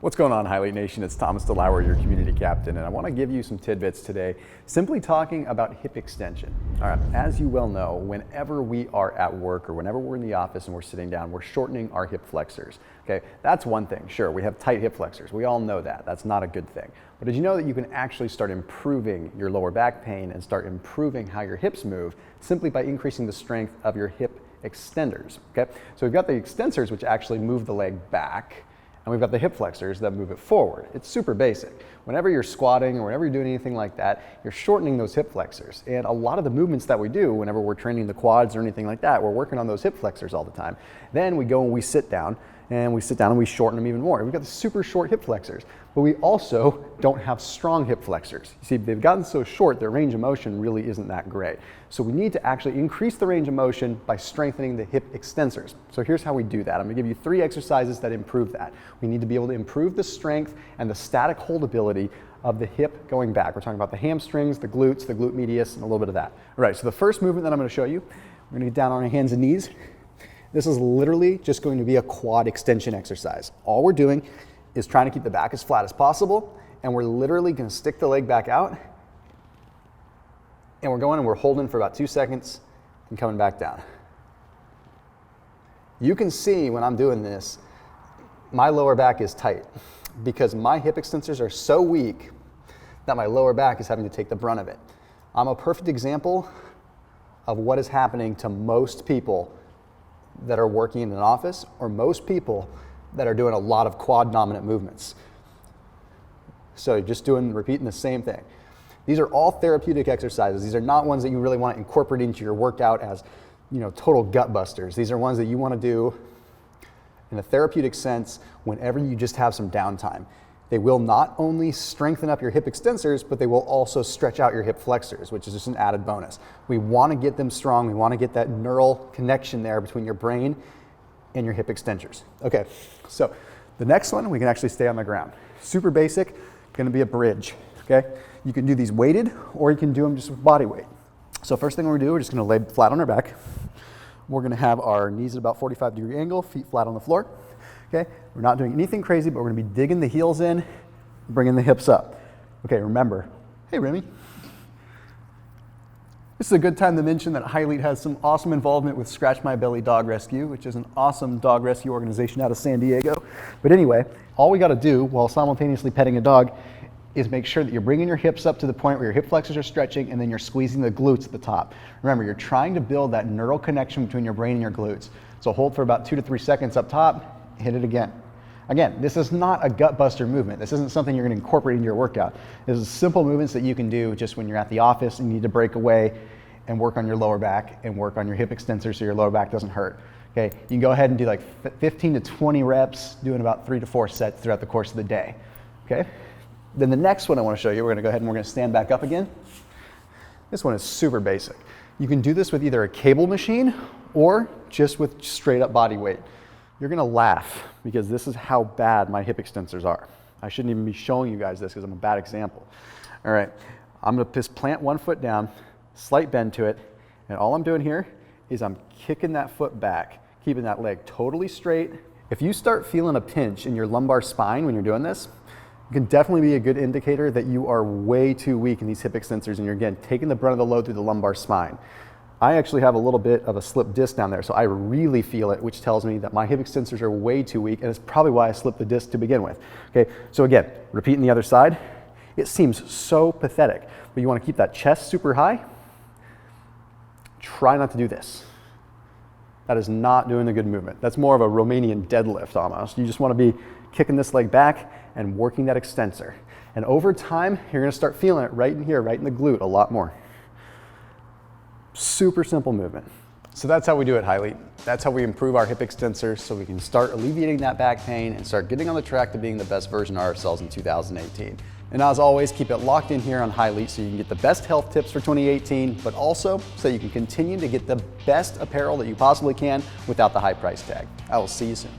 What's going on, HYLETE Nation? It's DeLauer, your community captain, and I want to give you some tidbits today, simply talking about hip extension. All right, as you well know, whenever we are at work or whenever we're in the office and we're sitting down, we're shortening our hip flexors. Okay, that's one thing. Sure, we have tight hip flexors. We all know that. That's not a good thing. But did you know that you can actually start improving your lower back pain and start improving how your hips move simply by increasing the strength of your hip extenders? Okay, so we've got the extensors, which actually move the leg back, and we've got the hip flexors that move it forward. It's super basic. Whenever you're squatting or whenever you're doing anything like that, you're shortening those hip flexors. And a lot of the movements that we do whenever we're training the quads or anything like that, we're working on those hip flexors all the time. Then we go and we sit down and we shorten them even more. We've got the super short hip flexors, but we also don't have strong hip flexors. You see, they've gotten so short, their range of motion really isn't that great. So we need to actually increase the range of motion by strengthening the hip extensors. So here's how we do that. I'm gonna give you 3 exercises that improve that. We need to be able to improve the strength and the static holdability of the hip going back. We're talking about the hamstrings, the glutes, the glute medius, and a little bit of that. All right, so the first movement that I'm gonna show you, we're gonna get down on our hands and knees. This is literally just going to be a quad extension exercise. All we're doing is trying to keep the back as flat as possible, and we're literally gonna stick the leg back out, and we're going and we're holding for about 2 seconds and coming back down. You can see when I'm doing this, my lower back is tight because my hip extensors are so weak that my lower back is having to take the brunt of it. I'm a perfect example of what is happening to most people that are working in an office, or most people that are doing a lot of quad dominant movements. So just repeating the same thing. These are all therapeutic exercises. These are not ones that you really want to incorporate into your workout as, total gut busters. These are ones that you want to do in a therapeutic sense whenever you just have some downtime. They will not only strengthen up your hip extensors, but they will also stretch out your hip flexors, which is just an added bonus. We want to get them strong. We want to get that neural connection there between your brain and your hip extensors. Okay, so the next one, we can actually stay on the ground. Super basic, going to be a bridge, okay? You can do these weighted, or you can do them just with body weight. So first thing we're going to do, we're just going to lay flat on our back. We're going to have our knees at about 45-degree angle, feet flat on the floor. Okay, we're not doing anything crazy, but we're gonna be digging the heels in, bringing the hips up. Okay, remember, hey Remy. This is a good time to mention that HYLETE has some awesome involvement with Scratch My Belly Dog Rescue, which is an awesome dog rescue organization out of San Diego. But anyway, all we gotta do while simultaneously petting a dog is make sure that you're bringing your hips up to the point where your hip flexors are stretching, and then you're squeezing the glutes at the top. Remember, you're trying to build that neural connection between your brain and your glutes. So hold for about 2 to 3 seconds up top, hit it again. Again, this is not a gut buster movement. This isn't something you're going to incorporate into your workout. This is simple movements that you can do just when you're at the office and you need to break away and work on your lower back and work on your hip extensors so your lower back doesn't hurt. Okay, you can go ahead and do like 15 to 20 reps, doing about 3 to 4 sets throughout the course of the day. Okay, then the next one I want to show you, we're going to go ahead and we're going to stand back up again. This one is super basic. You can do this with either a cable machine or just with straight up body weight. You're gonna laugh because this is how bad my hip extensors are. I shouldn't even be showing you guys this because I'm a bad example. All right, I'm gonna just plant one foot down, slight bend to it, and all I'm doing here is I'm kicking that foot back, keeping that leg totally straight. If you start feeling a pinch in your lumbar spine when you're doing this, it can definitely be a good indicator that you are way too weak in these hip extensors and you're, again, taking the brunt of the load through the lumbar spine. I actually have a little bit of a slip disc down there, so I really feel it, which tells me that my hip extensors are way too weak, and it's probably why I slipped the disc to begin with. Okay, so again, repeating the other side. It seems so pathetic, but you want to keep that chest super high. Try not to do this. That is not doing a good movement. That's more of a Romanian deadlift almost. You just want to be kicking this leg back and working that extensor. And over time, you're going to start feeling it right in here, right in the glute a lot more. Super simple movement. So that's how we do it, HYLETE. That's how we improve our hip extensors so we can start alleviating that back pain and start getting on the track to being the best version of ourselves in 2018. And as always, keep it locked in here on HYLETE so you can get the best health tips for 2018, but also so you can continue to get the best apparel that you possibly can without the high price tag. I will see you soon.